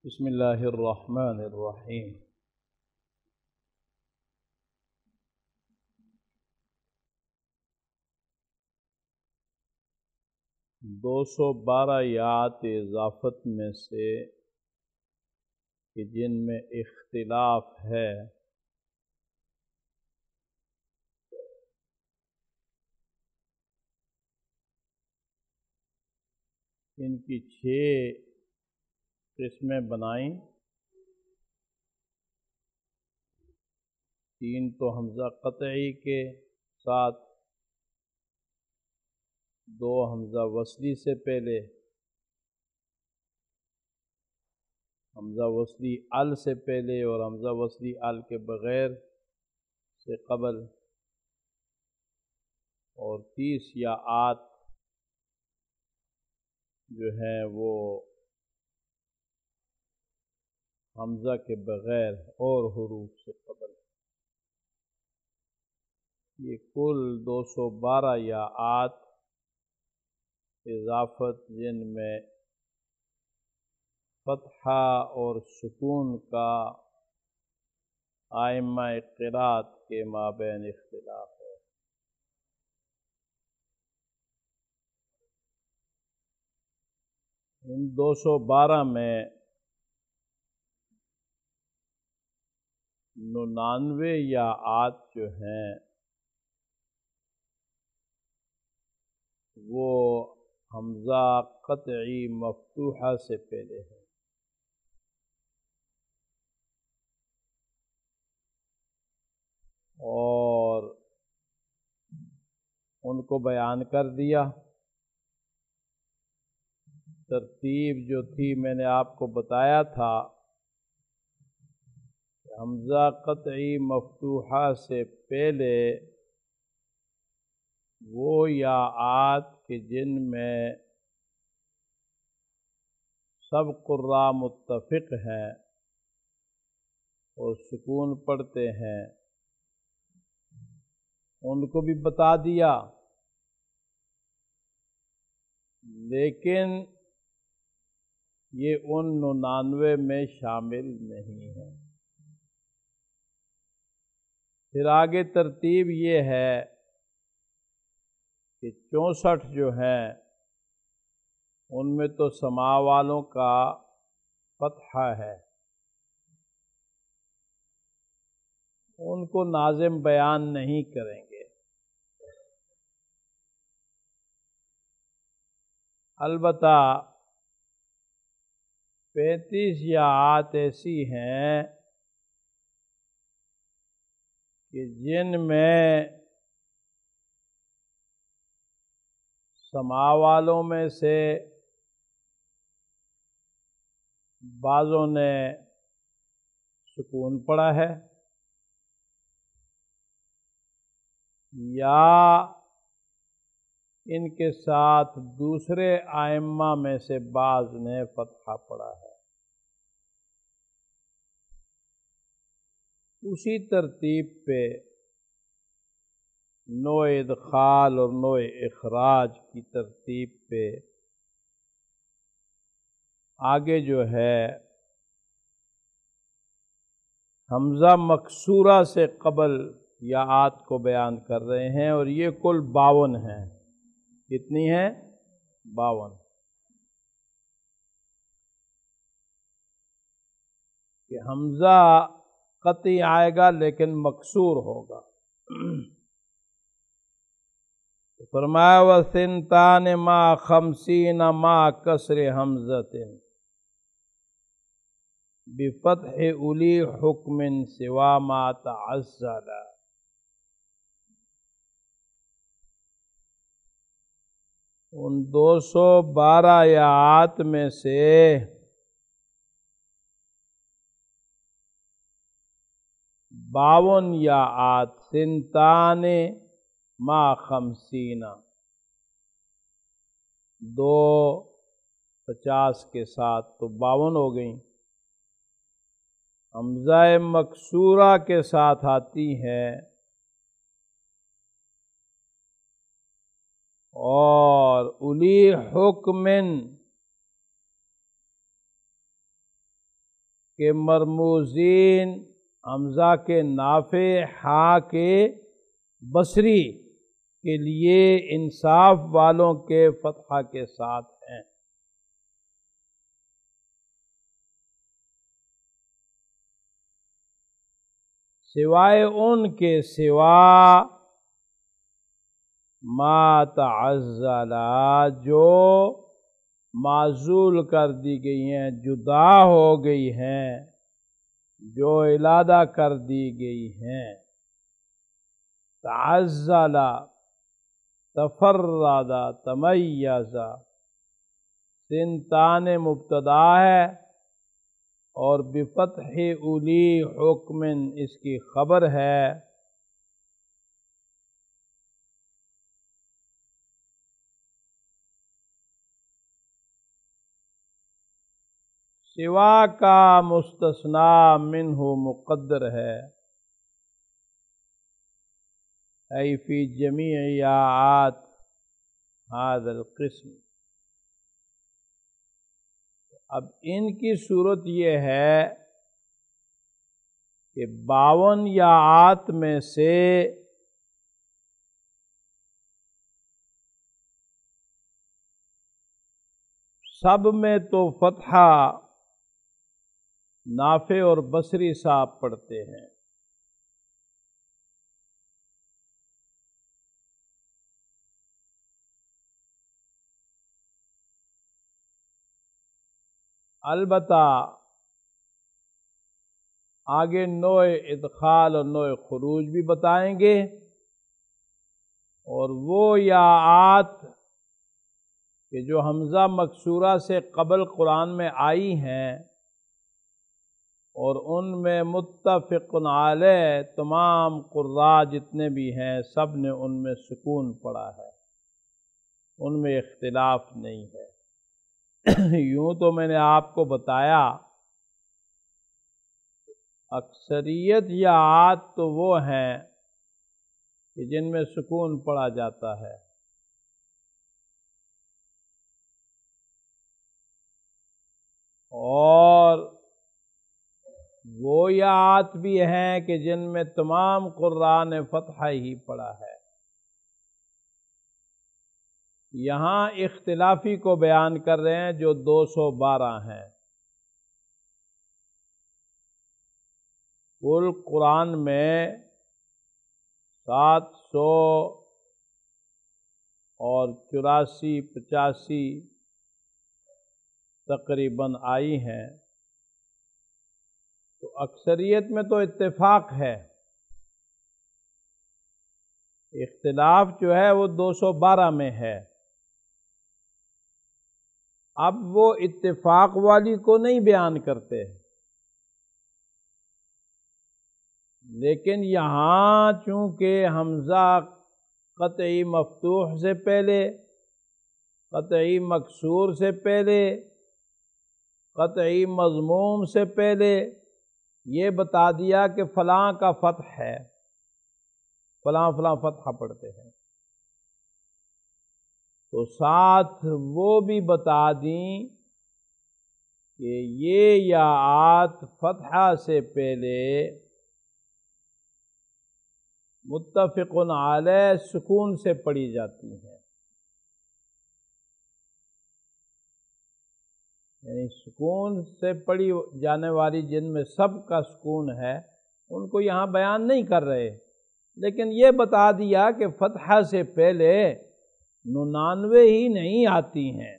بسم اللہ الرحمن الرحیم۔ دو سو بارہ آیات اضافت میں سے کہ جن میں اختلاف ہے، ان کی 6 قسمیں بنائیں۔ 3 تو حمزہ قطعی کے ساتھ، 2 حمزہ وصلی سے پہلے، حمزہ وصلی ال سے پہلے اور حمزہ وصلی ال کے بغیر سے قبل، اور 30 آیات جو ہیں وہ حمزہ کے بغیر اور حروف سے قبل۔ یہ کل 212 آیات اضافت جن میں فتحہ اور سکون کا ائمہ قرات کے مابین اختلاف ہے۔ ان 212 میں 99 آیات جو ہیں وہ حمزہ قطعی مفتوحہ سے پہلے ہے، اور ان کو بیان کر دیا۔ ترتیب جو تھی میں نے آپ کو بتایا تھا کہ حمزہ قطعی مفتوحہ سے پہلے وہ آیات کہ جن میں سب قراء متفق ہیں اور سکون پڑھتے ہیں، ان کو بھی بتا دیا، لیکن یہ ان 99 میں شامل نہیں ہے۔ پھر آگے ترتیب یہ ہے کہ 64 جو ہیں ان میں تو سماع والوں کا فتحہ ہے، ان کو ناظم بیان نہیں کریں گے۔ البتہ 35 آیات ایسی ہیں کہ جن میں سماع والوں میں سے بعضوں نے سکون پڑھا ہے، یا ان کے ساتھ دوسرے ائمہ میں سے بعض نے فتحہ پڑھا ہے۔ اسی ترتیب پہ نوع ادخال اور نوع اخراج کی ترتیب پہ آگے جو ہے حمزہ مکسورہ سے قبل آیات کو بیان کر رہے ہیں، اور یہ کل 52 ہیں۔ کتنی ہیں؟ 52۔ کہ حمزہ قطعی آئے گا لیکن مکسور ہوگا۔ فرمایا وَثِنْتَانِ مَا خَمْسِينَ مَا كَسْرِ حَمْزَةٍ بِفَتْحِ أُولِي حُکْمٍ سِوَا مَا تَعَزَّلَ۔ ان 212 آیات میں سے 52 آیات سنتان ما 50، 2 50 کے ساتھ تو 52 ہو گئیں، حمزہ مکسورہ کے ساتھ آتی ہیں، اور اولی حکم کہ مرموزین حمزہ کے نافع ہا کے بصری کے لیے انصاف والوں کے فتحہ کے ساتھ ہیں۔ سوائے ان کے سوا ما تعزلا جو معزول کر دی گئی ہیں، جدا ہو گئی ہیں، جو علیحدہ کر دی گئی ہیں۔ تعزلا، تفرد، تمیز، سنتان مبتدا ہے اور بفتح اولی حکم اس کی خبر ہے۔ سوا کا مستثنا منہ مقدر ہے، ای فی جمیع یاعات ھذا القسم۔ اب ان کی صورت یہ ہے کہ 52 یاعات میں سے سب میں تو فتحہ نافع اور بصری صاحب پڑھتے ہیں، البتہ آگے نوع ادخال اور نوع خروج بھی بتائیں گے، اور وہ یاعات کہ جو حمزہ مکسورہ سے قبل قرآن میں آئی ہیں اور ان میں متفق علیہ تمام قراء جتنے بھی ہیں سب نے ان میں سکون پڑا ہے، ان میں اختلاف نہیں ہے۔ یوں تو میں نے آپ کو بتایا اکثریت یاعات تو وہ ہیں کہ جن میں سکون پڑا جاتا ہے، اور وہ یاعات بھی ہیں کہ جن میں تمام قراء نے فتحہ ہی پڑھا ہے۔ یہاں اختلافی کو بیان کر رہے ہیں جو 212 ہیں۔ کل قرآن میں 784 تقریباً آئی ہیں، تو اکثریت میں تو اتفاق ہے، اختلاف جو ہے وہ 212 میں ہے۔ اب وہ اتفاق والی کو نہیں بیان کرتے، لیکن یہاں چونکہ حمزہ قطعی مفتوح سے پہلے، قطعی مکسور سے پہلے، قطعی مضموم سے پہلے یہ بتا دیا کہ فلاں کا فتح ہے، فلاں فلاں فتحہ پڑھتے ہیں، تو ساتھ وہ بھی بتا دیں کہ یہ یاعات فتحہ سے پہلے متفق علیہ سکون سے پڑھی جاتی ہیں، یعنی سکون سے پڑھی جانے والی جن میں سب کا سکون ہے ان کو یہاں بیان نہیں کر رہے، لیکن یہ بتا دیا کہ فتحہ سے پہلے 99 ہی نہیں آتی ہیں۔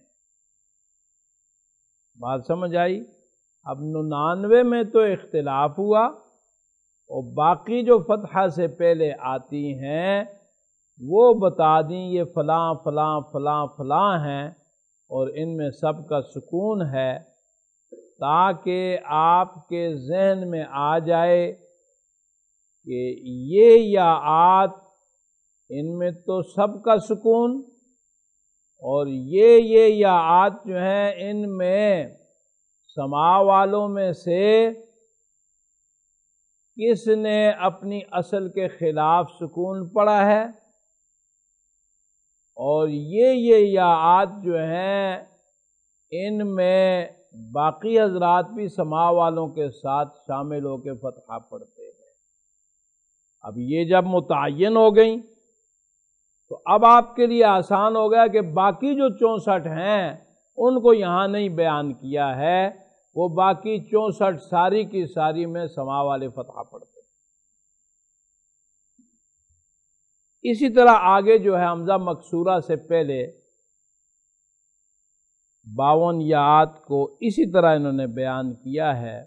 بات سمجھ آئی؟ اب 99 میں تو اختلاف ہوا، اور باقی جو فتحہ سے پہلے آتی ہیں وہ بتا دیں یہ فلاں فلاں فلاں فلاں ہیں، اور ان میں سب کا سکون ہے، تاکہ آپ کے ذہن میں آ جائے کہ یہ یاعات ان میں تو سب کا سکون، اور یہ یاعات جو ہیں ان میں سماع والوں میں سے کس نے اپنی اصل کے خلاف سکون پڑا ہے، اور یہ یاعات جو ہیں ان میں باقی حضرات بھی سما والوں کے ساتھ شامل ہو کے فتحہ پڑھتے ہیں۔ اب یہ جب متعین ہو گئیں تو اب آپ کے لیے آسان ہو گیا کہ باقی جو 64 ہیں ان کو یہاں نہیں بیان کیا ہے، وہ باقی 64 ساری کی ساری میں سما والے فتحہ پڑھتے ہیں۔ اسی طرح آگے جو ہے حمزہ مکسورہ سے پہلے 52 یاءات کو اسی طرح انہوں نے بیان کیا ہے،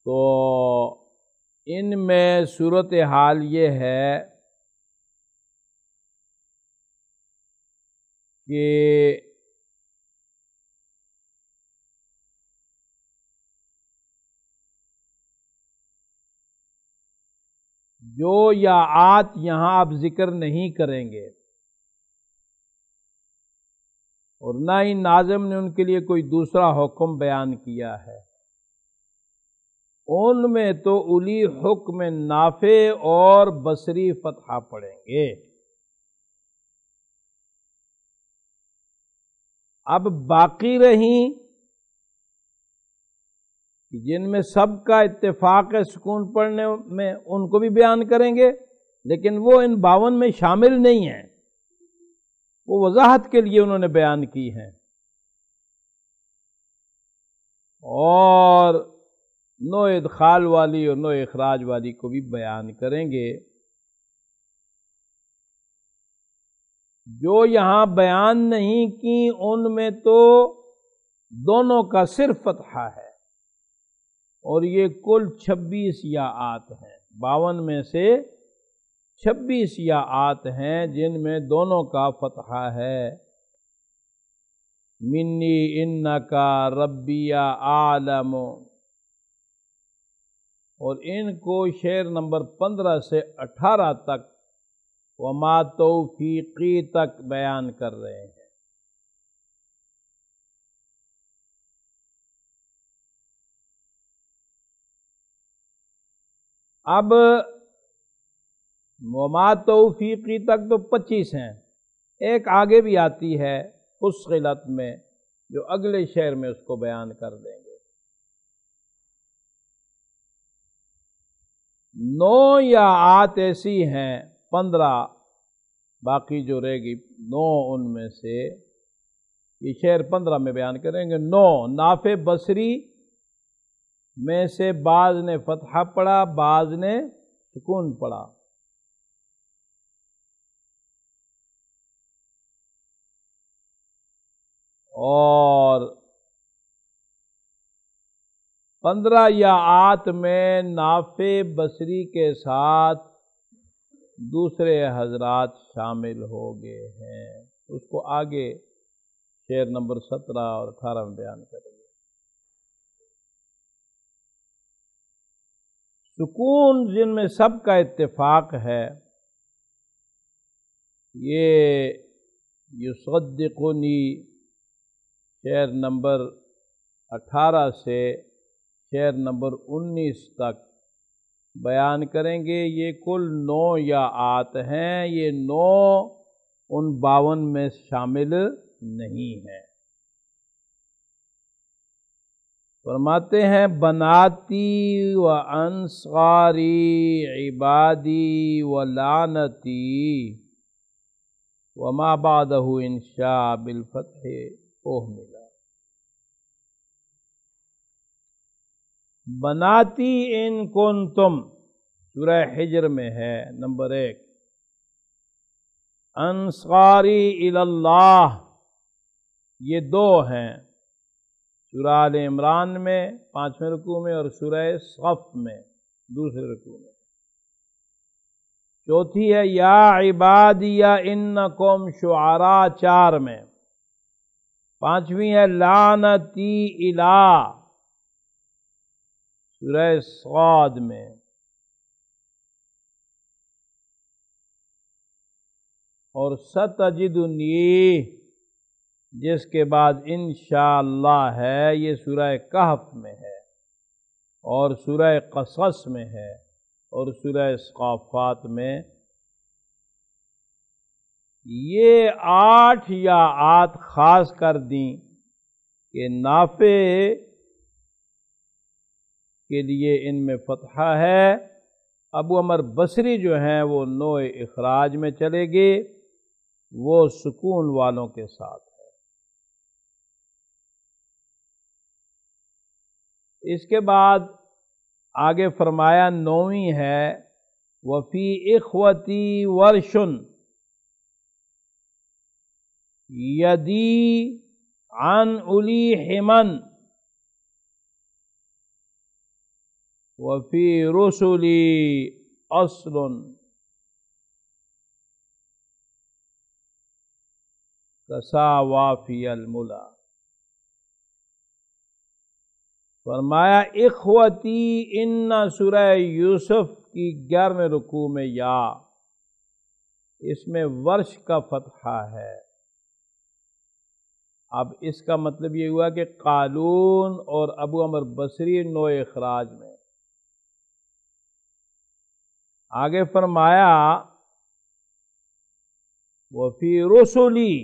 تو ان میں صورتحال یہ ہے کہ جو یاءات یہاں آپ ذکر نہیں کریں گے اور نہ ہی ناظم نے ان کے لیے کوئی دوسرا حکم بیان کیا ہے، ان میں تو اولی حکم نافع اور بصری فتحہ پڑھیں گے۔ اب باقی رہیں جن میں سب کا اتفاق ہے سکون پڑھنے میں، ان کو بھی بیان کریں گے، لیکن وہ ان 52 میں شامل نہیں ہیں، وہ وضاحت کے لیے انہوں نے بیان کی ہیں، اور نو ادخال والی اور نو اخراج والی کو بھی بیان کریں گے۔ جو یہاں بیان نہیں کی ان میں تو دونوں کا صرف فتحہ ہے، اور یہ کل 26 یاءات ہیں، 52 میں سے 26 یاءات ہیں جن میں دونوں کا فتحہ ہے۔ منی انکا ربی اعلم، اور ان کو شعر نمبر 15 سے 18 تک وما توفیقی تک بیان کر رہے ہیں۔ اب وما توفیقی تک تو 25 ہیں، ایک آگے بھی آتی ہے فصلت میں جو اگلے شعر میں اس کو بیان کر دیں گے۔ 9 یاءات ایسی ہیں، 15 باقی جو رہے گی 9 ان میں سے یہ شعر 15 میں بیان کریں گے۔ 9 نافع بصری میں سے بعض نے فتحہ پڑھا، بعض نے سکون پڑھا۔ اور 15 یاءات میں نافع بصری کے ساتھ دوسرے حضرات شامل ہو گئے ہیں، اس کو آگے شعر نمبر 17 اور 18 میں بیان کریں گے۔ سکون جن میں سب کا اتفاق ہے، یہ یصدقنی شعر نمبر 18 سے شعر نمبر 19 تک بیان کریں گے۔ یہ کل 9 یاءات ہیں، یہ 9 ان 52 میں شامل نہیں ہیں۔ فرماتے ہیں بناتی و انصاری عبادی و لعنتی وما بعدہ انشاء بالفتح اہملا۔ بناتی ان کنتم سورہ حجر میں ہے نمبر 1، انصاری اللہ یہ 2 ہیں سورہ آل عمران میں 5ویں رکوع میں اور سورہ صف میں 2 رکوع میں۔ چوتھی ہے یا عبادی انکم شعراء 4 میں۔ 5ویں ہے لعنتی الہ سورہ صاد میں۔ اور ستجدنی جس کے بعد انشاءاللہ ہے یہ سورہ کہف میں ہے اور سورہ قصص میں ہے اور سورہ صافات میں۔ یہ 8 یاءات خاص کر دیں کہ نافع کے لیے ان میں فتحہ ہے، ابو عمر بصری جو ہیں وہ نوع اخراج میں چلے گے، وہ سکون والوں کے ساتھ ہے۔ اس کے بعد آگے فرمایا نویں ہے وفی اخوتی ورشن یدی عن الی حمن وفی رسلی اصل کسا وافی الملا۔ فرمایا اخوتی ان سورہ یوسف کی 11ویں رکوع میں یا، اس میں ورش کا فتحہ ہے۔ اب اس کا مطلب یہ ہوا کہ قالون اور ابو عمر بصری نوع اخراج میں۔ آگے فرمایا وفی رسلی،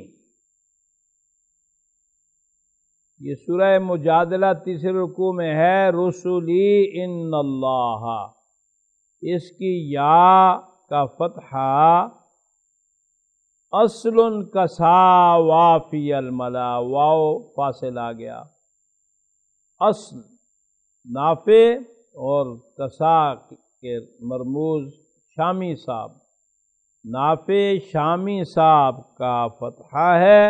یہ سورہ مجادلہ تیسرے رکوع میں ہے، رسلی ان اللہ، اس کی یا کا فتحہ اصل کسا وافی الملا، واو فاصل آ گیا، اصل نافع اور کسا کے مرموز شامی صاحب، نافع شامی صاحب کا فتحہ ہے،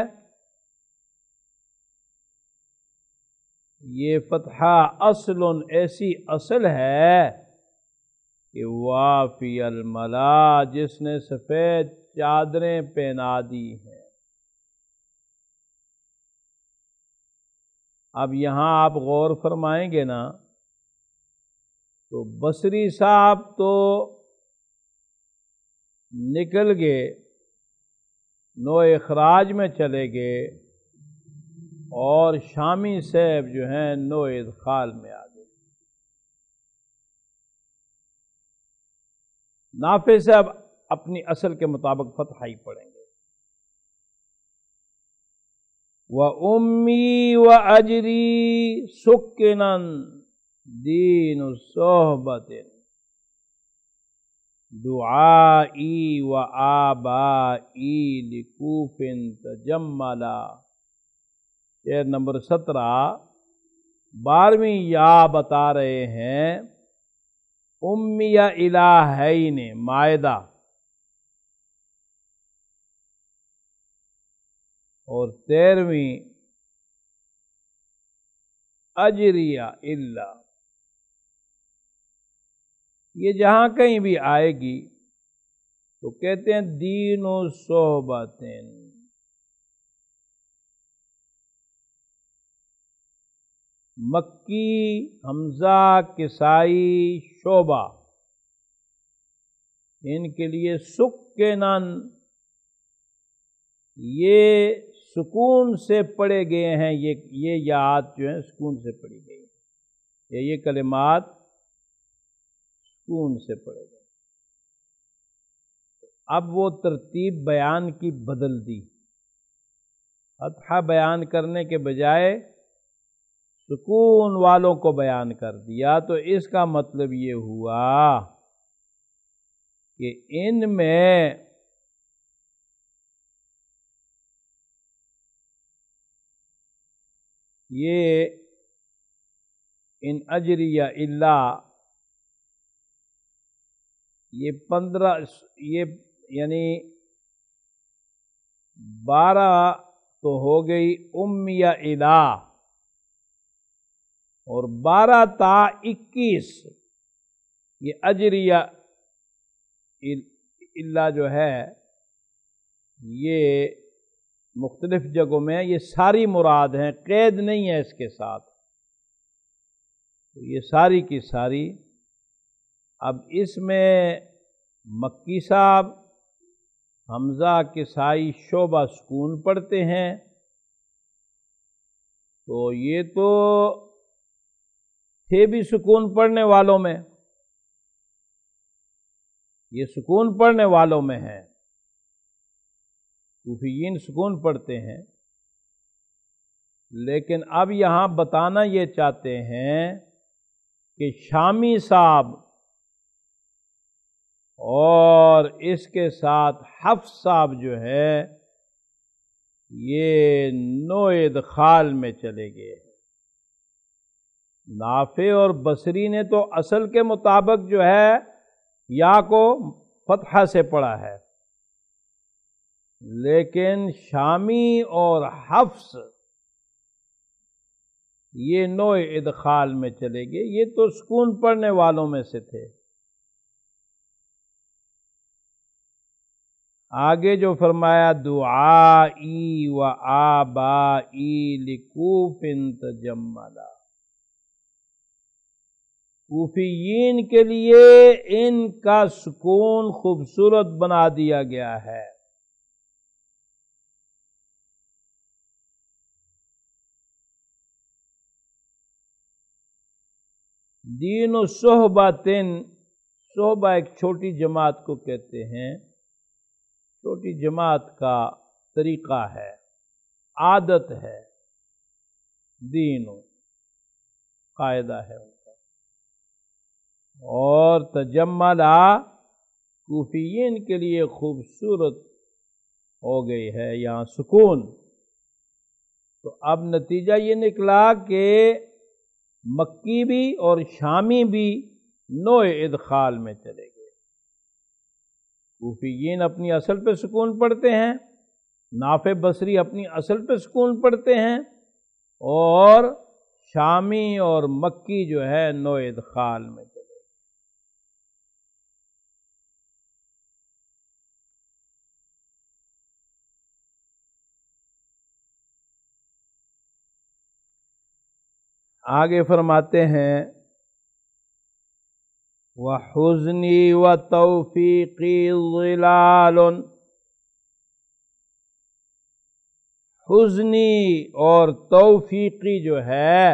یہ فتحہ اصل ایسی اصل ہے کہ وافی الملا، جس نے سفید چادریں پہنا دی ہیں۔ اب یہاں آپ غور فرمائیں گے نا تو بصری صاحب تو نکل گئے، نوع اخراج میں چلے گئے، اور شامی صاحب جو ہیں نوع ادخال میں آ گئے۔ نافع صاحب اپنی اصل کے مطابق فتحہ ہی پڑھیں گے۔ وَأُمِّي وَأَجْرِي سُكِّنًا دِينُ صُحْبَةٍ دُعَائِي وَآبَائِي لِكُوفٍ تَجَمَّلَا۔ شعر نمبر 17 12ویں یا بتا رہے ہیں، امیہ الہین مائدہ، اور 13ویں اجریہ اللہ۔ یہ جہاں کہیں بھی آئے گی تو کہتے ہیں دین و صحبتین، مکی حمزہ کسائی شعبہ، ان کے لیے سکنن، یہ سکون سے پڑھے گئے ہیں، یہ یاد جو ہیں سکون سے پڑھی گئی ہیں، یہ کلمات سکون سے پڑھے گئے۔ اب وہ ترتیب بیان کی بدل دی، فتحہ بیان کرنے کے بجائے سکون والوں کو بیان کر دیا، تو اس کا مطلب یہ ہوا کہ ان میں یہ ان اجریہ اللہ، یہ 15 یہ یعنی 12 تو ہو گئی امیہ الہ، اور 12 تا 21 یہ اجریہ اللہ جو ہے، یہ مختلف جگہوں میں یہ ساری مراد ہیں، قید نہیں ہے اس کے ساتھ، تو یہ ساری کی ساری۔ اب اس میں مکی صاحب حمزہ کسائی شعبہ سکون پڑھتے ہیں، تو یہ تو تھے بھی سکون پڑھنے والوں میں، یہ سکون پڑھنے والوں میں ہیں، کوفیین سکون پڑھتے ہیں، لیکن اب یہاں بتانا یہ چاہتے ہیں کہ شامی صاحب اور اس کے ساتھ حفص صاحب جو ہے یہ نو ادخال میں چلے گئے۔ نافع اور بصری نے تو اصل کے مطابق جو ہے یا کو فتحہ سے پڑھا ہے، لیکن شامی اور حفص یہ نو ادخال میں چلے گئے، یہ تو سکون پڑھنے والوں میں سے تھے۔ آگے جو فرمایا دعائی و آبائی لکوف تجملا، کوفیین کے لیے ان کا سکون خوبصورت بنا دیا گیا ہے۔ دین و صحبتن، صحبہ ایک چھوٹی جماعت کو کہتے ہیں، چھوٹی جماعت کا طریقہ ہے، عادت ہے، دین و قاعدہ ہے ان کا۔ اور تجملہ کوفیین کے لیے خوبصورت ہو گئی ہے یہاں سکون۔ تو اب نتیجہ یہ نکلا کہ مکی بھی اور شامی بھی نو ادخال میں چلے گئے۔ کوفیین اپنی اصل پہ سکون پڑھتے ہیں، نافع بصری اپنی اصل پہ سکون پڑھتے ہیں، اور شامی اور مکی جو ہے نو ادخال میں چلے گئے۔ آگے فرماتے ہیں وَحُزْنِي وَتَوْفِيقِي ظِلَالٌ، حزنی اور توفیقی جو ہے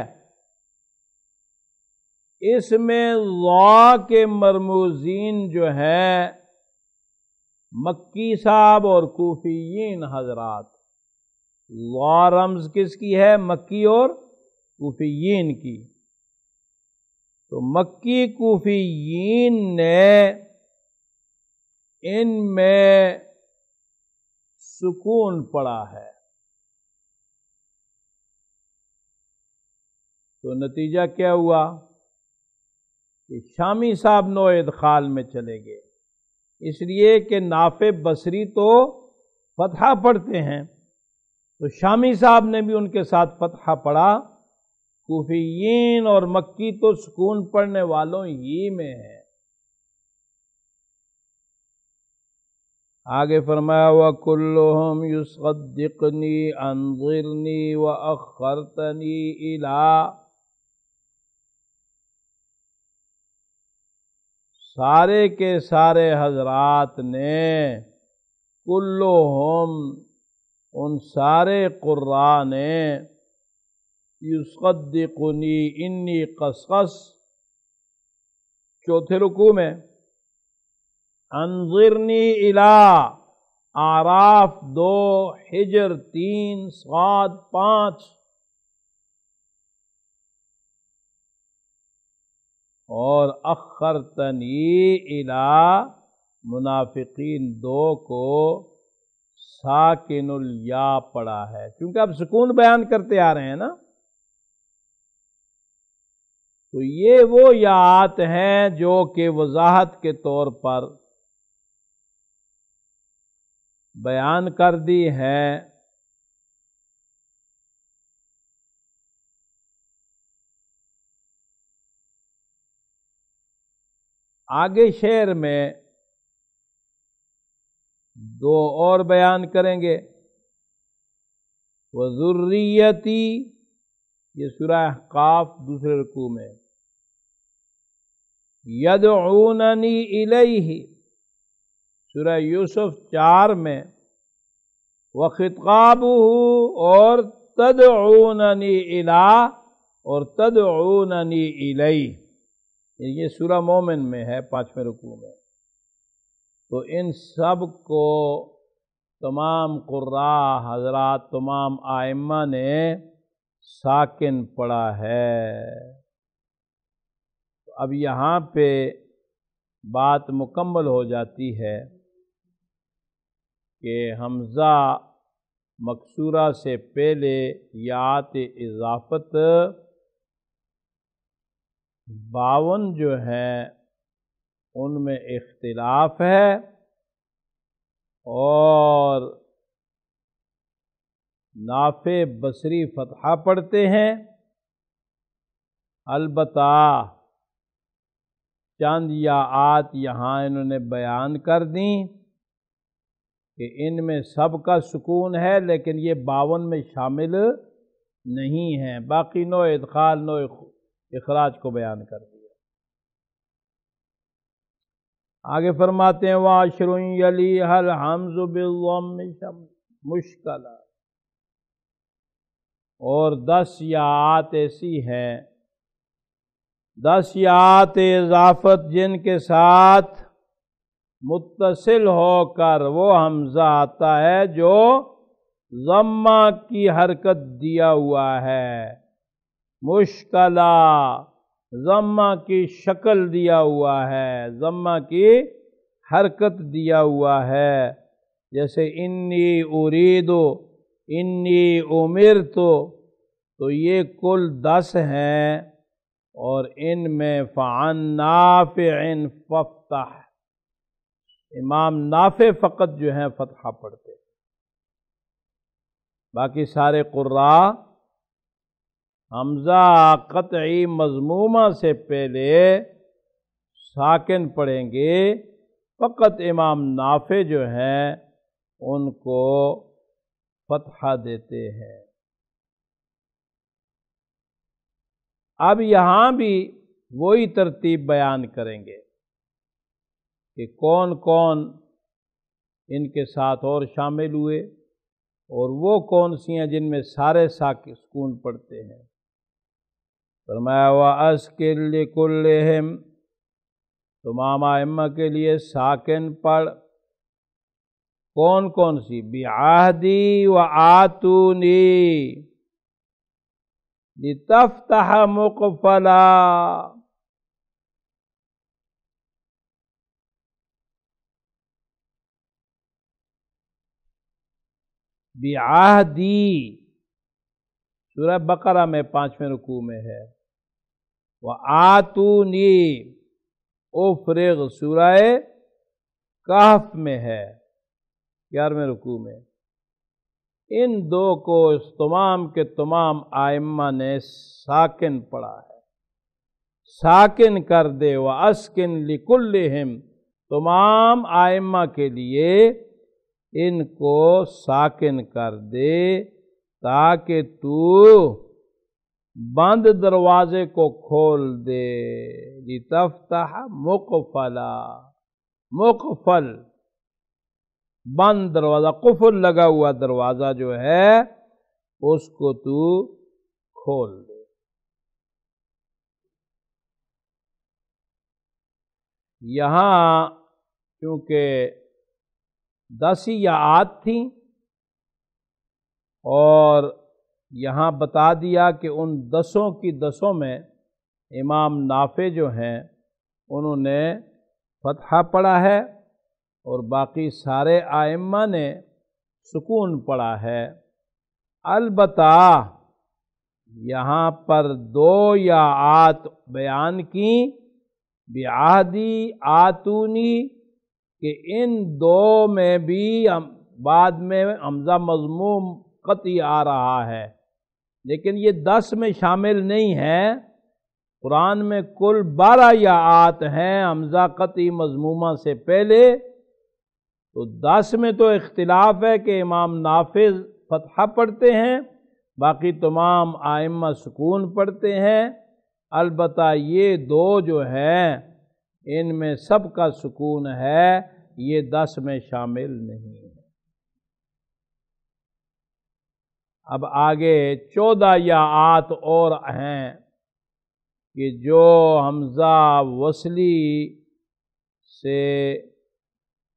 اس میں ضا کے مرموزین جو ہے مکی صاحب اور کوفیین حضرات، ضا رمز کس کی ہے؟ مکی اور کوفیین کی۔ تو مکی کوفیین نے ان میں سکون پڑا ہے، تو نتیجہ کیا ہوا کہ شامی صاحب نو ادخال میں چلے گئے، اس لیے کہ نافع بصری تو فتحہ پڑھتے ہیں، تو شامی صاحب نے بھی ان کے ساتھ فتحہ پڑھا۔ کوفیین اور مکی تو سکون پڑھنے والوں ہی میں ہے۔ آگے فرمایا وَكُلُّهُمْ يُصَدِّقْنِي أَنظِرْنِي وَأَخَّرْتَنِي إِلَىٰ، سارے کے سارے حضرات نے، کلہم ان سارے قراء نے، یصدقنی انی قصقص چوتھے رکوع میں، انظرنی الی اعراف 2 حجر 3 صاد 5 اور اخرتنی الی منافقین 2 کو ساکن الیا پڑا ہے، کیونکہ اب سکون بیان کرتے آ رہے ہیں نا، تو یہ وہ یات ہیں جو کہ وضاحت کے طور پر بیان کر دی ہے۔ آگے شعر میں 2 اور بیان کریں گے۔ وَذُرِّيَّتِي، یہ سورہ قاف دوسرے رکوع میں، يَدْعُونَنِي إِلَيْهِ سورہ یوسف 4 میں، وَخِطْقَابُهُ اور تَدْعُونَنِي إِلَىٰ اور تَدْعُونَنِي إِلَيْهِ، یہ سورہ مومن میں ہے 5ویں رکوع میں۔ تو ان سب کو تمام قراء حضرات، تمام ائمہ نے ساکن پڑا ہے۔ اب یہاں پہ بات مکمل ہو جاتی ہے کہ حمزہ مکسورہ سے پہلے یاء اضافت 52 جو ہیں ان میں اختلاف ہے، اور نافع بصری فتحہ پڑھتے ہیں۔ البتہ چند یاءات یہاں انہوں نے بیان کر دیں کہ ان میں سب کا سکون ہے، لیکن یہ 52 میں شامل نہیں ہیں، باقی نوع ادخال نوع اخراج کو بیان کر دیا۔ آگے فرماتے ہیں وَعَشْرٌ يَلِيهَا الْحَمْزُ بِالضَّمِّ مُشْكَلًا، اور 10 یاءات ایسی ہیں، 10 یاءات اضافت جن کے ساتھ متصل ہو کر وہ حمزہ آتا ہے جو ضمہ کی حرکت دیا ہوا ہے، مشکلہ ضمہ کی شکل دیا ہوا ہے، ضمہ کی حرکت دیا ہوا ہے، جیسے انی اریدو، انی امرتو، تو یہ کل 10 ہیں، اور ان میں فعن نافع فافتح، امام نافع فقط جو ہیں فتحہ پڑھتے ہیں، باقی سارے قراء حمزہ قطعی مضمومہ سے پہلے ساکن پڑھیں گے، فقط امام نافع جو ہیں ان کو فتحہ دیتے ہیں۔ اب یہاں بھی وہی ترتیب بیان کریں گے کہ کون کون ان کے ساتھ اور شامل ہوئے، اور وہ کون سی ہیں جن میں سارے سکون پڑھتے ہیں۔ فرمایا وَأَسْكِنْ لِكُلِّهِمْ، تمام ائمہ کے لیے ساکن پڑھ، کون کون سی؟ بِعَهْدِي وَآتُونِي لِتَفْتَحَ مُقْفَلًا، بِعَهْدِي سورہ بقرہ میں 5ویں رکوع میں ہے، وَآتُونِي اُفْرِغ سورہ کہف میں ہے 11ویں رکوع میں۔ ان دو کو تمام کے تمام ائمہ نے ساکن پڑھا ہے، ساکن کر دے۔ وَأَسْكِنْ لِكُلِّهِمْ، تمام ائمہ کے لیے ان کو ساکن کر دے، تاکہ تو بند دروازے کو کھول دے۔ لِتَفْتَحَ مُقْفَلًا، مقفل بند دروازہ، قفل لگا ہوا دروازہ جو ہے اس کو تو کھول دے۔ یہاں کیونکہ 10 یاءات تھیں، اور یہاں بتا دیا کہ ان 10 کی 10 میں امام نافع جو ہیں انہوں نے فتحہ پڑھا ہے، اور باقی سارے ائمہ نے سکون پڑھا ہے۔ البتہ یہاں پر 2 یاءات بیان کی، بِعَهْدِي آتونی، کہ ان 2 میں بھی بعد میں حمزہ مضموم قطعی آ رہا ہے، لیکن یہ 10 میں شامل نہیں ہے۔ قرآن میں کل 12 یاءات ہیں حمزہ قطعی مضمومہ سے پہلے، تو 10 میں تو اختلاف ہے کہ امام نافع فتحہ پڑھتے ہیں، باقی تمام ائمہ سکون پڑھتے ہیں۔ البتہ یہ 2 جو ہیں ان میں سب کا سکون ہے، یہ 10 میں شامل نہیں ہے۔ اب آگے 14 یاءات اور ہیں کہ جو حمزہ وصلی سے،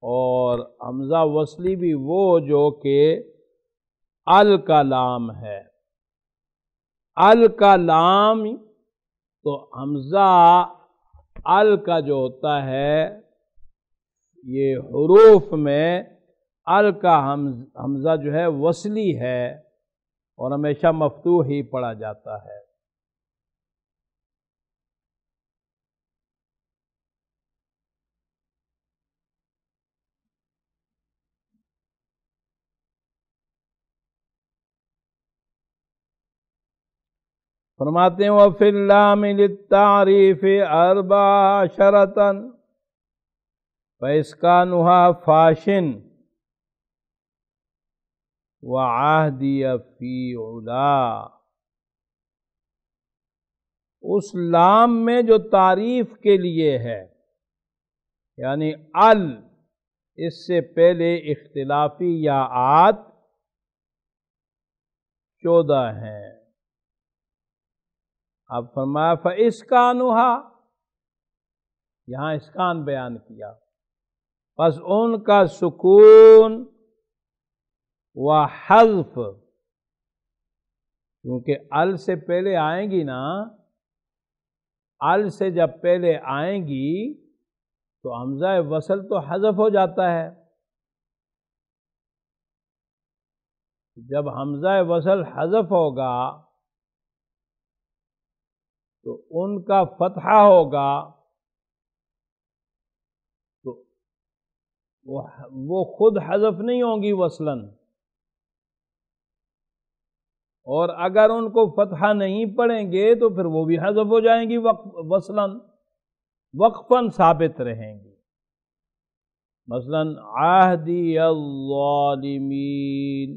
اور حمزہ وصلی بھی وہ جو کہ ال کا لام ہے، ال کا لام، تو حمزہ ال کا جو ہوتا ہے یہ حروف میں ال کا حمزہ جو ہے وصلی ہے اور ہمیشہ مفتوح ہی پڑھا جاتا ہے۔ فرماتے ہیں وَفِي اللَّامِ لِلتَّعْرِيفِ أَرْبَعَ عَشَرَةً فَإِسْكَانُهَا فَاشٍ وَعَهْدِيَ فِي عُلَا۔ اس لام میں جو تعریف کے لیے ہے، یعنی ال، اس سے پہلے اختلافی یاءات 14 ہیں۔ اب فرمایا فَإِسْكَانُهَا، یہاں اسکان بیان کیا، پس ان کا سکون و حذف، کیونکہ ال سے پہلے آئیں گی نا، ال سے جب پہلے آئیں گی تو حمزہ وصل تو حذف ہو جاتا ہے۔ جب حمزہ وصل حذف ہوگا تو ان کا فتحہ ہوگا، تو وہ خود حذف نہیں ہوں گی وصلاً، اور اگر ان کو فتحہ نہیں پڑھیں گے تو پھر وہ بھی حذف ہو جائیں گی وصلاً، وقفاً ثابت رہیں گی۔ مثلاً عہدی الظالمین،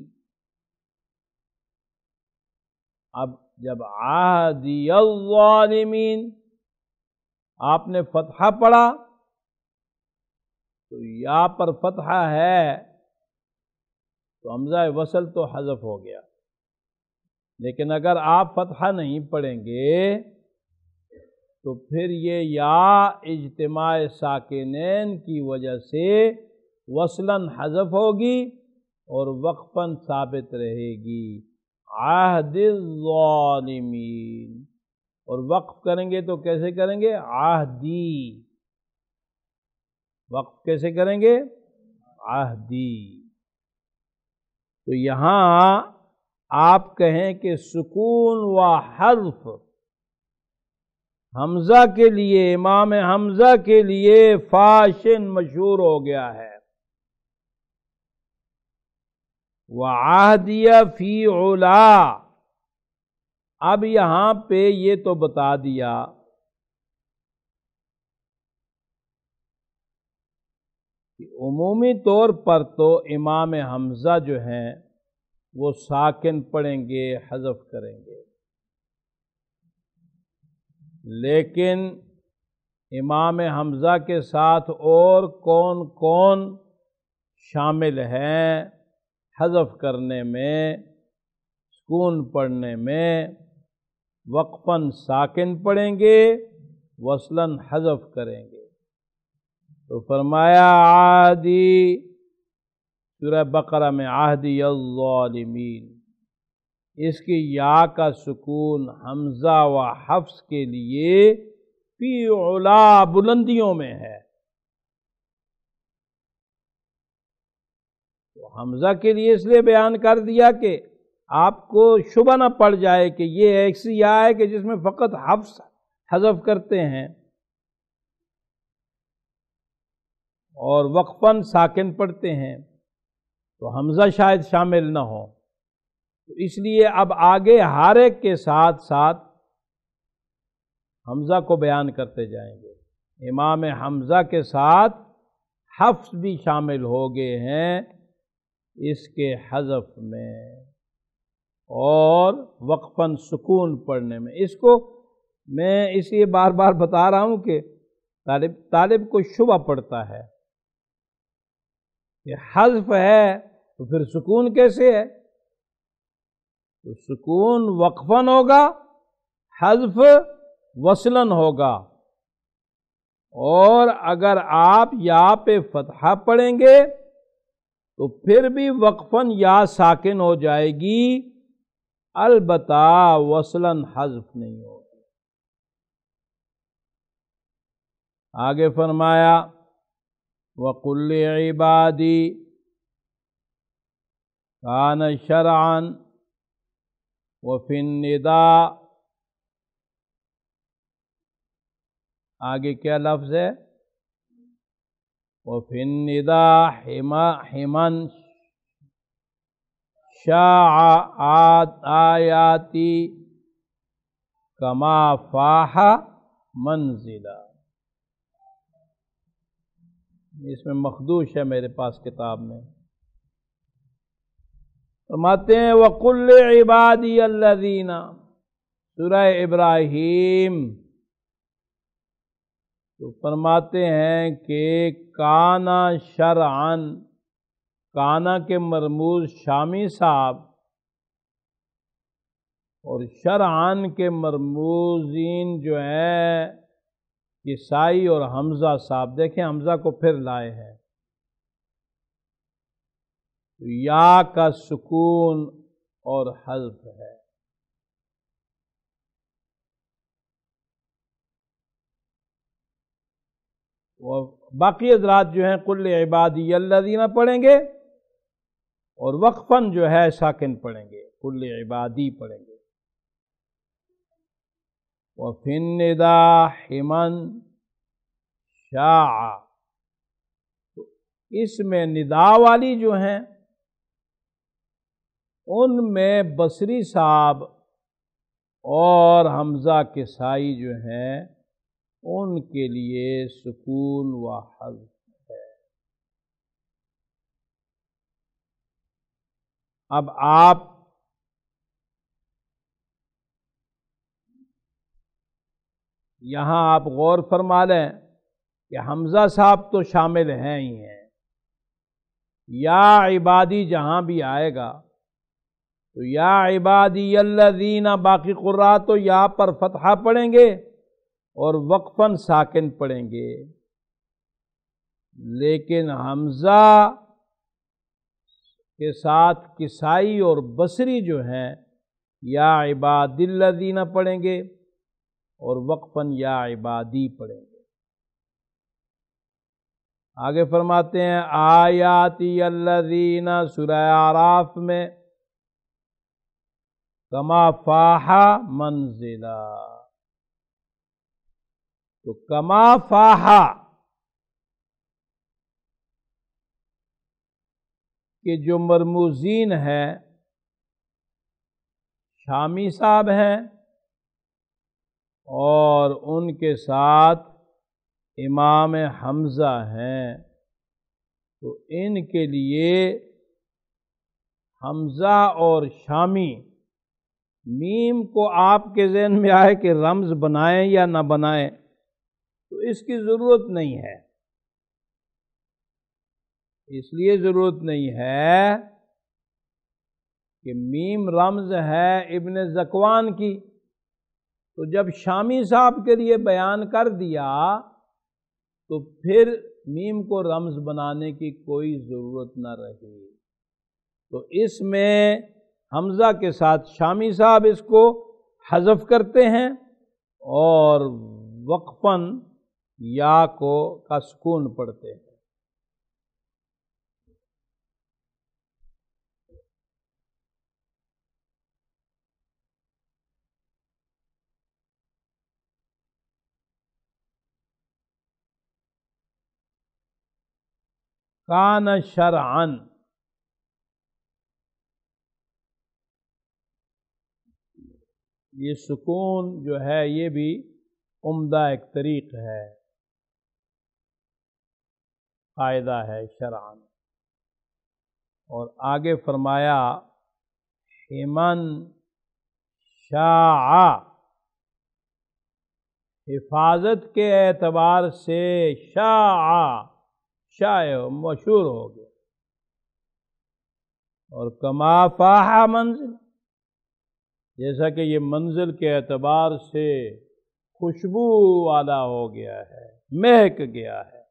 اب جب عہدی الظالمین آپ نے فتحہ پڑھا تو یا پر فتحہ ہے تو حمزہ وصل تو حذف ہو گیا، لیکن اگر آپ فتحہ نہیں پڑھیں گے تو پھر یہ یا اجتماع ساکنین کی وجہ سے وصلاً حذف ہوگی اور وقفاً ثابت رہے گی، عہد الظالمین۔ اور وقف کریں گے تو کیسے کریں گے؟ عہدی، وقف کیسے کریں گے؟ عہدی۔ تو یہاں آپ کہیں کہ سکون و حذف حمزہ کے لیے، امام حمزہ کے لیے فاشن مشہور ہو گیا ہے، وعہدیہ فی علا۔ اب یہاں پہ یہ تو بتا دیا کہ عمومی طور پر تو امام حمزہ جو ہیں وہ ساکن پڑھیں گے، حذف کریں گے، لیکن امام حمزہ کے ساتھ اور کون کون شامل ہیں حذف کرنے میں، سکون پڑھنے میں؟ وقفاً ساکن پڑھیں گے، وصلاً حذف کریں گے۔ تو فرمایا عہدی، سورہ بقرہ میں عہدی الظالمین، اس کی یا کا سکون حمزہ و حفص کے لیے فی علا، بلندیوں میں ہے۔ تو حمزہ کے لیے اس لیے بیان کر دیا کہ آپ کو شبہ نہ پڑ جائے کہ یہ ایسی یا ہے کہ جس میں فقط حفص حذف کرتے ہیں اور وقفاً ساکن پڑھتے ہیں، تو حمزہ شاید شامل نہ ہو، تو اس لیے اب آگے ہر ایک کے ساتھ ساتھ حمزہ کو بیان کرتے جائیں گے۔ امام حمزہ کے ساتھ حفص بھی شامل ہو گئے ہیں اس کے حذف میں اور وقفاً سکون پڑھنے میں۔ اس کو میں اس لیے بار بار بتا رہا ہوں کہ طالب کو شبہ پڑتا ہے کہ حذف ہے تو پھر سکون کیسے ہے؟ تو سکون وقفاً ہوگا، حذف وصلاً ہوگا، اور اگر آپ یا پہ فتحہ پڑھیں گے تو پھر بھی وقفاً یا ساکن ہو جائے گی البتہ وصلاً حذف نہیں ہوگا۔ آگے فرمایا وَقُلْ لِعِبَادِي كَانَ شَرْعًا وَفِي النِّدَاءِ، آگے کیا لفظ ہے؟ وَفِي النِّدَاءِ حِمًا شَاعَ آیَاتِي كَمَا فَاحَ مَنزِلًا، اس میں مخدوش ہے میرے پاس کتاب میں۔ فرماتے ہیں وَقُلْ لِعِبَادِيَ الَّذِينَ، سورہ ابراہیم، تو فرماتے ہیں کہ کانا شرعن، کانا کے مرموز شامی صاحب اور شرعن کے مرموزین جو ہیں کسائی اور حمزہ صاحب، دیکھیں حمزہ کو پھر لائے ہیں، یا کا سکون اور حذف ہے۔ باقی حضرات جو ہیں قل عبادی الذین پڑھیں گے اور وقفاً جو ہے ساکن پڑھیں گے، قل عبادی پڑھیں گے۔ وفی النداء حمن شاع، تو اس میں ندا والی جو ہیں ان میں بصری صاحب اور حمزہ کسائی جو ہیں ان کے لیے سکون و حذف ہے۔ اب آپ یہاں آپ غور فرما لیں کہ حمزہ صاحب تو شامل ہیں ہی ہیں، یا عبادی جہاں بھی آئے گا تو یا عبادی الذین، باقی قراء تو یا پر فتحہ پڑھیں گے اور وقفاً ساکن پڑھیں گے، لیکن حمزہ کے ساتھ کسائی اور بصری جو ہیں یا عباد الذین پڑھیں گے اور وقفاً یا عبادی پڑھیں گے۔ آگے فرماتے ہیں آیاتی الذین، سورہ اعراف میں کما فاح منزلا، تو کما فاح کہ جو مرموزین ہیں شامی صاحب ہیں اور ان کے ساتھ امام حمزہ ہیں، تو ان کے لیے حمزہ اور شامی میم کو آپ کے ذہن میں آئے کہ رمز بنائیں یا نہ بنائیں تو اس کی ضرورت نہیں ہے، اس لیے ضرورت نہیں ہے کہ میم رمز ہے ابن زکوان کی، تو جب شامی صاحب کے لیے بیان کر دیا تو پھر میم کو رمز بنانے کی کوئی ضرورت نہ رہی، تو اس میں حمزہ کے ساتھ شامی صاحب اس کو حذف کرتے ہیں اور وقفاً یا کا سکون پڑھتے ہیں۔ کان شرعن، یہ سکون جو ہے یہ بھی عمدہ ایک طریق ہے، قاعدہ ہے شرعن۔ اور آگے فرمایا حمن شاع، حفاظت کے اعتبار سے شاع شائع مشہور ہو گیا، اور کما فاح منزل، جیسا کہ یہ منزل کے اعتبار سے خوشبو والا ہو گیا ہے، مہک گیا ہے۔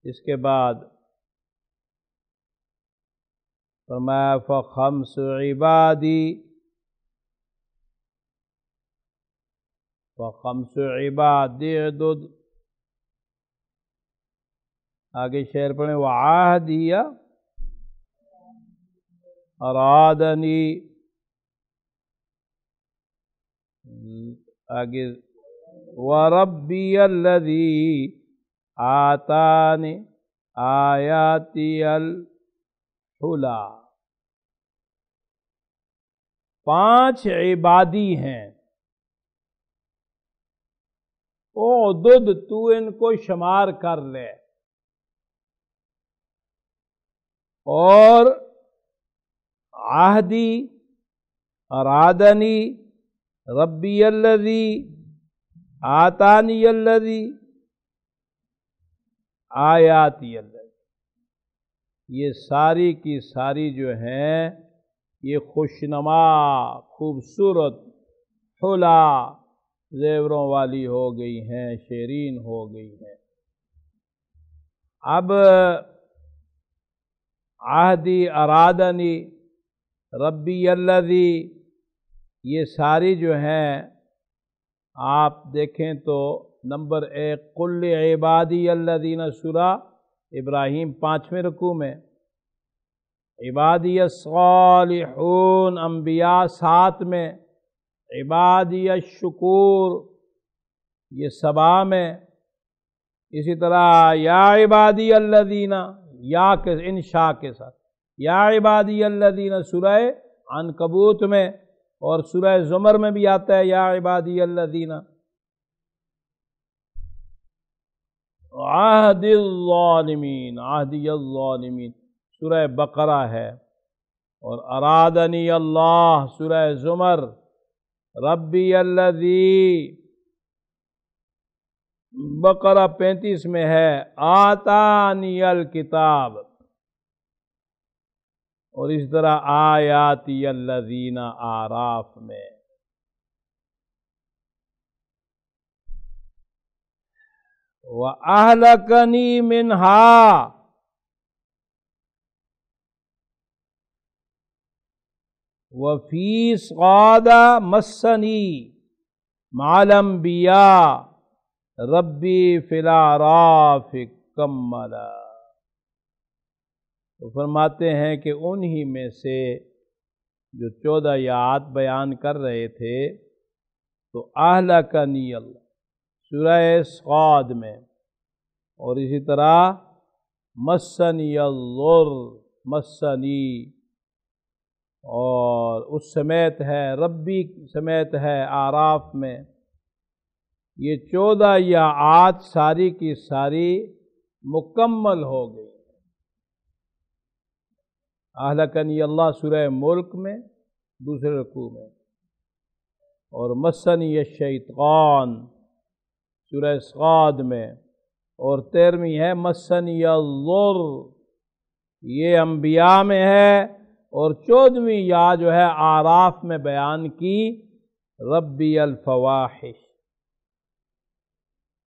اس کے بعد فرمایا فخمس عبادی، فخمس عبادی عدد، آگے شعر پڑھیں وعہدی ارادنی، آگے وربی الذی آتانی آیاتی الحلا، 5 عبادی ہیں، اعدد تو ان کو شمار کر لے، اور عہدی ارادنی ربی الذی آتانی الذی آیاتی الذی، یہ ساری کی ساری جو ہیں یہ خوشنما خوبصورت حلا زیوروں والی ہو گئی ہیں، شیرین ہو گئی ہیں۔ اب عہدی ارادنی ربی الذی، یہ ساری جو ہیں آپ دیکھیں تو نمبر 1 قل عبادی الذین، سورہ ابراہیم 5ویں رکوع میں، عبادی الصالحون انبیاء 7 میں، عبادی الشکور یہ 7 میں، اسی طرح یا عبادی الذین، یا کے انشاء کے ساتھ، یا عبادی الذین سورہ عنکبوت میں، اور سورہ زمر میں بھی آتا ہے یا عبادی الذین۔ عہد الظالمین، عہدی الظالمین سورہ بقرہ ہے، اور ارادنی اللہ سورہ زمر، ربی الذی بقرہ 35 میں ہے، آتانی الکتاب، اور اس طرح آیاتی الذین آراف میں۔ وَأَهْلَكَنِي مِنْهَا، وَفِي صَادَ مَسَّنِي مَعَ الْأَنْبِيَاءِ رَبِّي فِي الْأَعْرَافِ كَمَّلَا، تو فرماتے ہیں کہ انہی میں سے جو 14 آیات بیان کر رہے تھے، تو اہلکنی اللہ سورہ صاد میں، اور اسی طرح مسنی الضر، مسنی، اور اس سمیت ہے ربی سمیت ہے آراف میں، یہ 14 آیات ساری کی ساری مکمل ہو گئی۔ اہلکنی اللہ سورہ ملک میں 2 رکوع میں، اور مسنی الشیطان سورہ صاد میں، اور 13ویں ہے مسنی الضر، یہ انبیاء میں ہے، اور 14ویں یا جو ہے آراف میں بیان کی ربی الفواحش۔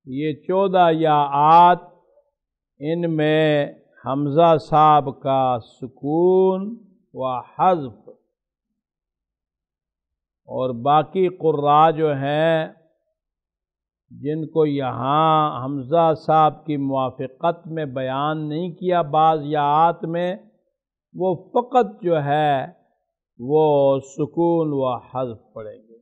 یہ 14 آیات، ان میں حمزہ صاحب کا سکون و حذف، اور باقی قراء جو ہیں جن کو یہاں حمزہ صاحب کی موافقت میں بیان نہیں کیا بعض آیات میں، وہ فقط جو ہے وہ سکون و حذف پڑیں گے۔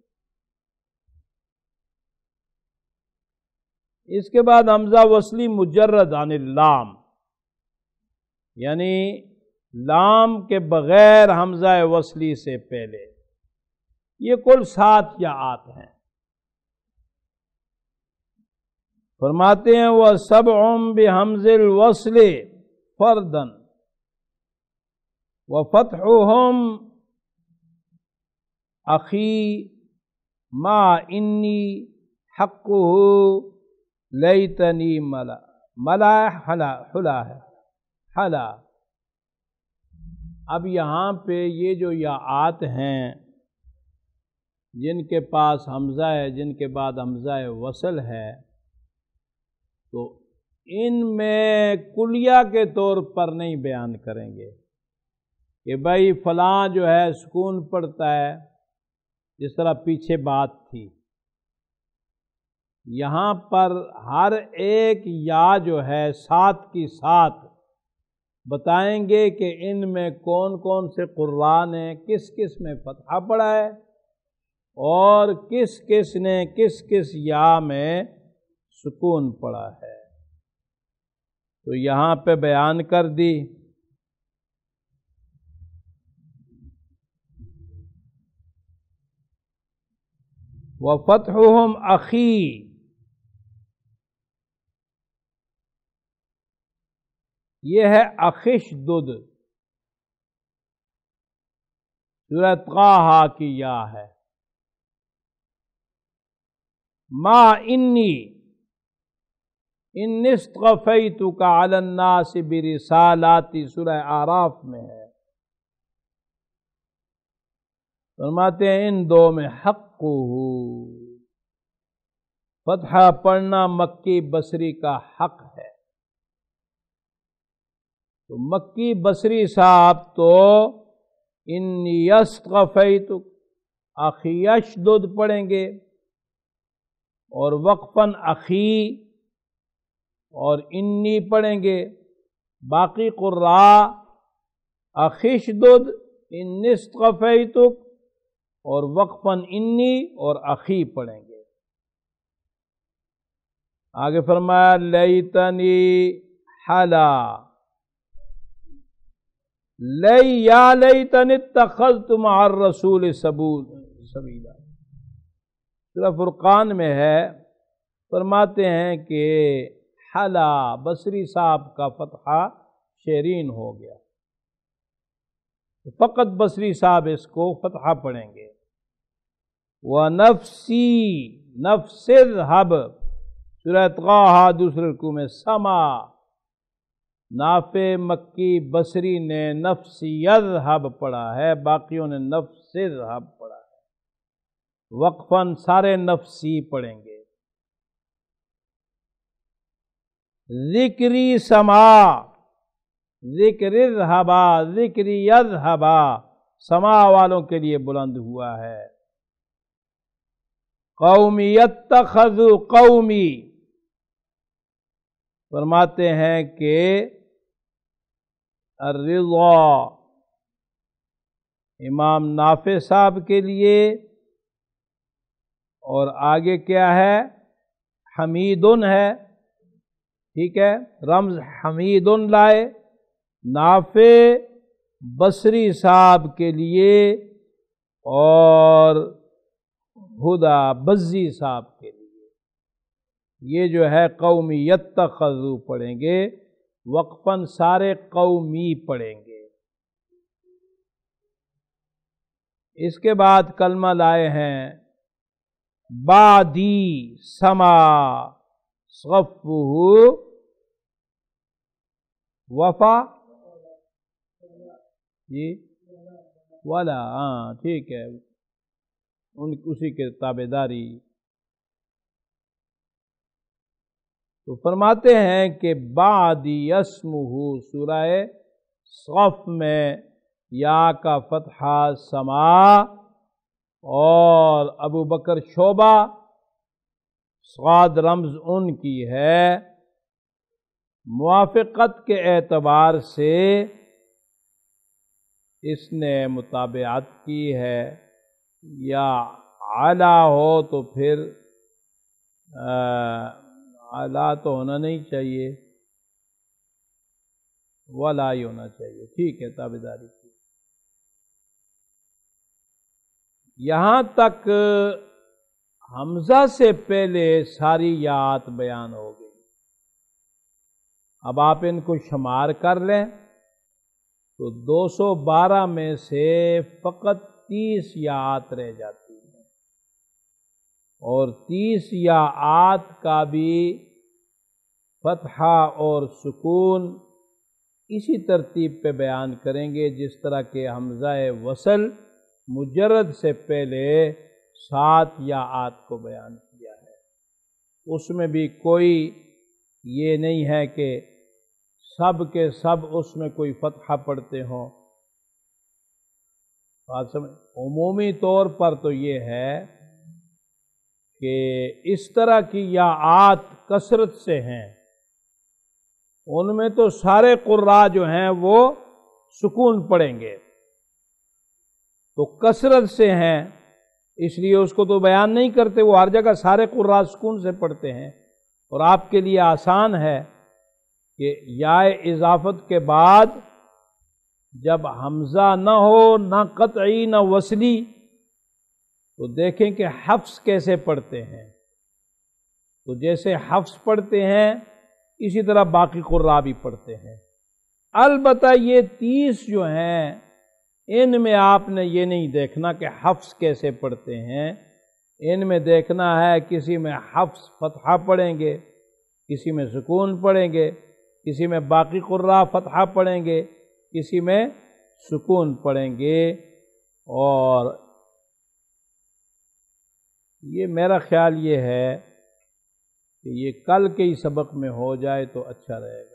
اس کے بعد حمزہ وصلی مجرد عن اللام، یعنی لام کے بغیر حمزہ وصلی سے پہلے، یہ کل 7 آیات ہیں۔ فرماتے ہیں وَسَبْعٌ بِحَمْزِ الْوَصْلِ فَرْدًا وَفَتْحُهُمْ أَخِي مَا إِنِّي حَقُّهُ لَيْتَنِي مَلَا، مَلَا حلا ہے، حلا۔ اب یہاں پہ یہ جو آیات ہیں جن کے پاس حمزہ ہے، جن کے بعد حمزہ وصل ہے، تو ان میں کلیہ کے طور پر نہیں بیان کریں گے، کہ بھائی فلاں جو ہے سکون پڑتا ہے، جس طرح پیچھے بات تھی، یہاں پر ہر ایک یا جو ہے ساتھ کی ساتھ بتائیں گے کہ ان میں کون کون سے قرآن ہیں، کس کس میں فتحہ پڑا ہے اور کس کس نے کس کس یا میں سکون پڑا ہے، تو یہاں پہ بیان کر دی۔ وَفَتْحُهُمْ أَخِي، یہ ہے اخشدد، سورہ طٰہٰ کی یا ہے۔ ما انی ان اصطفیتک علی الناس برسالاتی، سورہ اعراف میں ہے۔ فرماتے ہیں ان دو میں حق ہو، فتحہ پڑھنا مکی بصری کا حق ہے۔ تو مکی بصری صاحب تو انی اصطفیتک اخی اشدد پڑھیں گے، اور وقفاً اخی اور انی پڑھیں گے۔ باقی قراء اخشدد ان اصطفیتک اور وقفاً انی اور اخی پڑھیں گے۔ آگے فرمایا لیتنی حلا، یا لیتنی اتخذت مع الرسول سبیلا، سورہ فرقان میں ہے۔ فرماتے ہیں کہ حلا بصری صاحب کا فتحہ شیرین ہو گیا، فقط بصری صاحب اس کو فتحہ پڑھیں گے۔ وَنَفْسِي نَفْسِ اذْهَبْ، سورہ طٰہٰ دوسرے رکوع میں سما، نافع مکی بصری نے نفسی اذهب پڑھا ہے، باقیوں نے نفس اذهب پڑھا ہے۔ وقفاً سارے نفسی پڑھیں گے۔ ذکری سما، ذکر اذهبا، ذکری اذهبا، سما والوں کے لیے بلند ہوا ہے۔ قومی اتخذوا، قومی فرماتے ہیں کہ الرضا امام نافع صاحب کے لیے، اور آگے کیا ہے؟ حمیدن ہے، ٹھیک ہے، رمز حمیدن لائے، نافع بصری صاحب کے لیے اور ہدا بزی صاحب کے لیے۔ یہ جو ہے قومی یتخذو پڑھیں گے، وقفاً سارے قومی پڑھیں گے۔ اس کے بعد کلمہ لائے ہیں بعدی سما صفہ وفا، جی والا، ہاں ٹھیک ہے، اسی کے تابعداری۔ تو فرماتے ہیں کہ بعدی اسمہ، سورہ صف میں یا کا فتحہ سما، اور ابو بکر شعبہ صاد رمز ان کی ہے، موافقت کے اعتبار سے اس نے مطابعت کی ہے، یا اعلیٰ ہو تو پھر اعلیٰ تو ہونا نہیں چاہیے، ولا ہی ہونا چاہیے، ٹھیک ہے، تابعداری کی۔ یہاں تک حمزہ سے پہلے ساری یات بیان ہو گئی۔ اب آپ ان کو شمار کر لیں تو 212 میں سے فقط 30 یات رہ جاتی ہیں، اور 30 یات کا بھی فتحہ اور سکون اسی ترتیب پہ بیان کریں گے جس طرح کہ حمزہ وصل مجرد سے پہلے 7 یات کو بیان کیا ہے۔ اس میں بھی کوئی یہ نہیں ہے کہ سب کے سب اس میں کوئی فتحہ پڑھتے ہوں، بات سمجھ، عمومی طور پر تو یہ ہے کہ اس طرح کی یاعات کثرت سے ہیں، ان میں تو سارے قراء جو ہیں وہ سکون پڑھیں گے، تو کثرت سے ہیں اس لیے اس کو تو بیان نہیں کرتے، وہ ہر جگہ سارے قراء سکون سے پڑھتے ہیں، اور آپ کے لیے آسان ہے کہ یا اضافت کے بعد جب حمزہ نہ ہو، نہ قطعی نہ وصلی، تو دیکھیں کہ حفص کیسے پڑھتے ہیں، تو جیسے حفص پڑھتے ہیں اسی طرح باقی قراء بھی پڑھتے ہیں۔ البتہ یہ 30 جو ہیں ان میں آپ نے یہ نہیں دیکھنا کہ حفص کیسے پڑھتے ہیں، ان میں دیکھنا ہے کسی میں حفص فتحہ پڑھیں گے، کسی میں سکون پڑھیں گے، کسی میں باقی قراء فتحہ پڑھیں گے، کسی میں سکون پڑھیں گے، اور یہ میرا خیال یہ ہے کہ یہ کل کے ہی سبق میں ہو جائے تو اچھا رہے گا۔